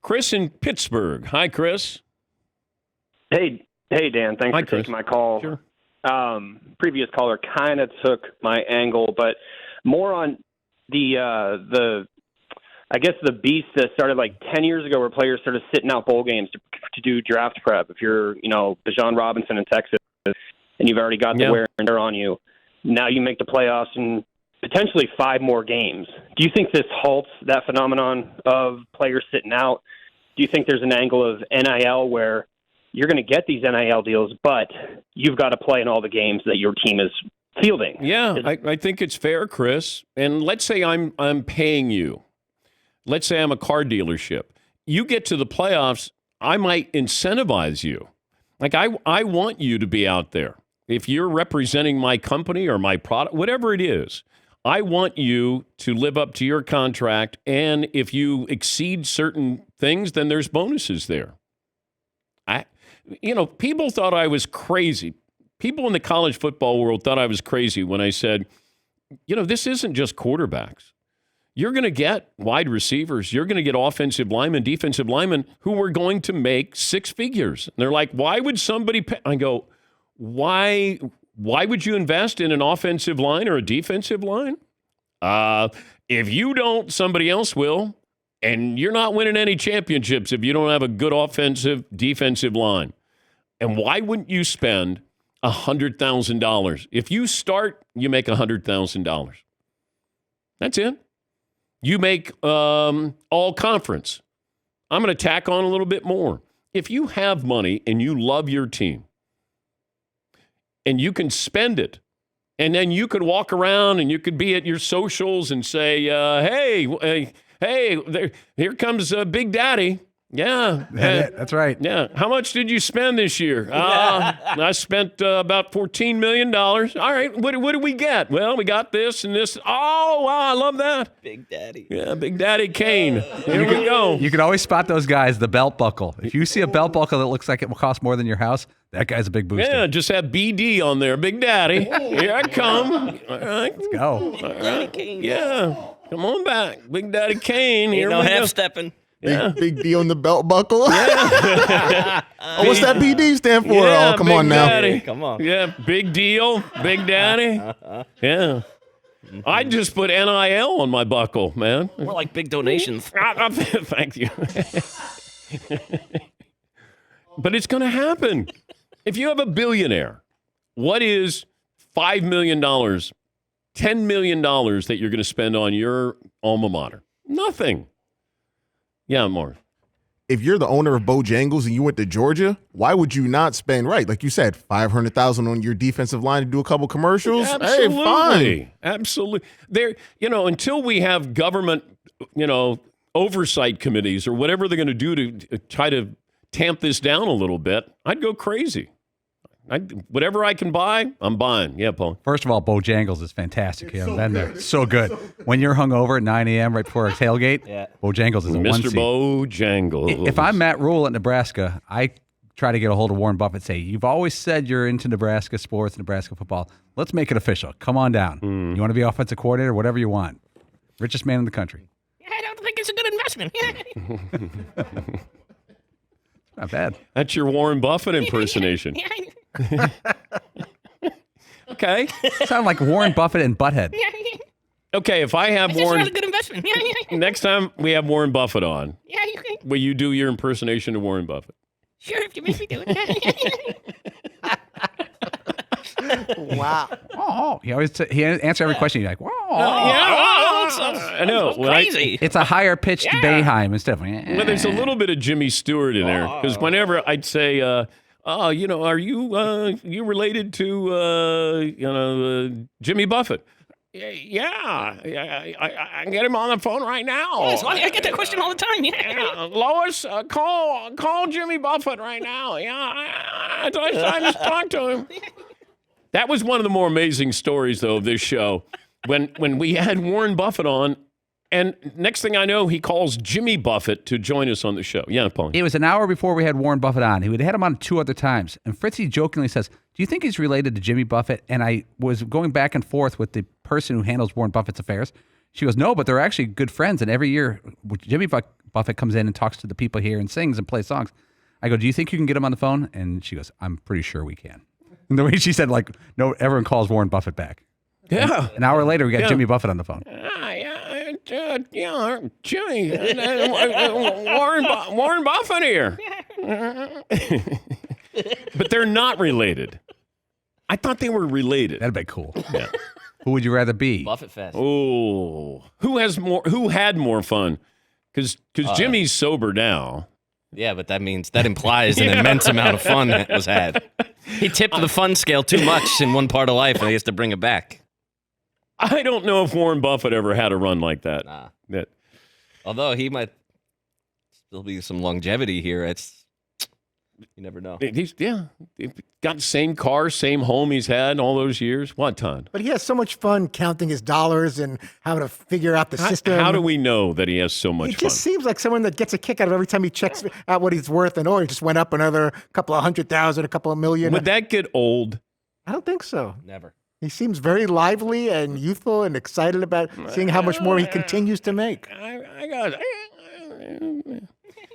Chris in Pittsburgh. Hi, Chris. Hey, Dan. Thanks for taking my call. Sure. Previous caller kind of took my angle, but more on the I guess the beast that started like 10 years ago, where players started sitting out bowl games to do draft prep. If you're, Bijan Robinson in Texas, and you've already got the wear and tear on you, now you make the playoffs in potentially 5 more games. Do you think this halts that phenomenon of players sitting out? Do you think there's an angle of NIL where you're going to get these NIL deals, but you've got to play in all the games that your team is fielding? Yeah, I think it's fair, Chris. And let's say I'm paying you. Let's say I'm a car dealership. You get to the playoffs, I might incentivize you. Like I want you to be out there. If you're representing my company or my product, whatever it is, I want you to live up to your contract. And if you exceed certain things, then there's bonuses there. People thought I was crazy. People in the college football world thought I was crazy when I said, this isn't just quarterbacks. You're going to get wide receivers. You're going to get offensive linemen, defensive linemen who were going to make 6 figures. And they're like, why would somebody pay? I go, why would you invest in an offensive line or a defensive line? If you don't, somebody else will. And you're not winning any championships if you don't have a good offensive, defensive line. And why wouldn't you spend $100,000? If you start, you make $100,000. That's it. You make all conference. I'm going to tack on a little bit more. If you have money and you love your team and you can spend it, and then you could walk around and you could be at your socials and say, hey, here comes Big Daddy. Yeah. That's right. Yeah. How much did you spend this year? I spent about $14 million. All right. What do we get? Well, we got this and this. Oh, wow. I love that. Big Daddy. Yeah, Big Daddy Kane. Here we go. You can always spot those guys, the belt buckle. If you see a belt buckle that looks like it will cost more than your house, that guy's a big booster. Yeah, just have BD on there. Big Daddy. Here I come. All right. Let's go. All right. Yeah. Come on back. Big Daddy Kane. Ain't Here no we half go. stepping. Yeah. Big D on the belt buckle. Yeah. What's that BD stand for? Yeah, oh, come Big on now. Daddy. Come on. Yeah, big deal. Big Daddy. Yeah. I just put NIL on my buckle, man. More like big donations. Thank you. But it's going to happen. If you have a billionaire, what is $5 million, $10 million that you're going to spend on your alma mater? Nothing. Yeah, Marv. If you're the owner of Bojangles and you went to Georgia, why would you not spend, right, like you said, $500,000 on your defensive line to do a couple commercials? Absolutely. Hey, fine. Absolutely. There, until we have government, oversight committees or whatever they're going to do to try to tamp this down a little bit, I'd go crazy. Whatever I can buy, I'm buying. Yeah, Paul. First of all, Bojangles is fantastic. Yeah, been there. So good. When you're hungover at 9 a.m. right before a tailgate, Bojangles is a Mr. 1C. Bojangles. If I'm Matt Rule at Nebraska, I try to get a hold of Warren Buffett. Say, you've always said you're into Nebraska sports, Nebraska football. Let's make it official. Come on down. You want to be offensive coordinator, whatever you want. Richest man in the country. I don't think it's a good investment. Not bad. That's your Warren Buffett impersonation. Okay. Sound like Warren Buffett and Butthead. Okay, if I have Warren, It's a good investment. next time we have Warren Buffett on, Yeah, you can. will you do your impersonation of Warren Buffett? Sure, if you make me do it. Wow. Oh, he answers every question. You're like, wow. I know. Crazy. It's a higher pitched Bayheim instead of. Well, there's a little bit of Jimmy Stewart in there because whenever I'd say, are you related to Jimmy Buffett? Yeah, I can get him on the phone right now. Yes, I get that question all the time. Yeah, Lois, call Jimmy Buffett right now. Yeah, I just talked to him. That was one of the more amazing stories, though, of this show. When we had Warren Buffett on, and next thing I know, he calls Jimmy Buffett to join us on the show. Yeah, Paul. It was an hour before we had Warren Buffett on. He would had him on 2 other times. And Fritzy jokingly says, do you think he's related to Jimmy Buffett? And I was going back and forth with the person who handles Warren Buffett's affairs. She goes, no, but they're actually good friends. And every year, Jimmy Buffett comes in and talks to the people here and sings and plays songs. I go, do you think you can get him on the phone? And she goes, I'm pretty sure we can. And the way she said, like, no, everyone calls Warren Buffett back. Yeah. An hour later, we got Jimmy Buffett on the phone. Jimmy, Warren Buffett here. But they're not related. I thought they were related. That'd be cool. Yeah. Who would you rather be? Buffett Fest. Oh, who had more fun? Because Jimmy's sober now. Yeah, but that implies an immense amount of fun that was had. He tipped the fun scale too much in one part of life, and he has to bring it back. I don't know if Warren Buffett ever had a run like that. Nah. Although he might still be some longevity here. You never know. He's got the same car, same home he's had all those years. What ton? But he has so much fun counting his dollars and how to figure out the system. How do we know that he has so much He fun? just seems like someone that gets a kick out of every time he checks out what he's worth. And, he just went up another couple of 100,000, a couple of million. Would that get old? I don't think so. Never. He seems very lively and youthful and excited about seeing how much more he continues to make.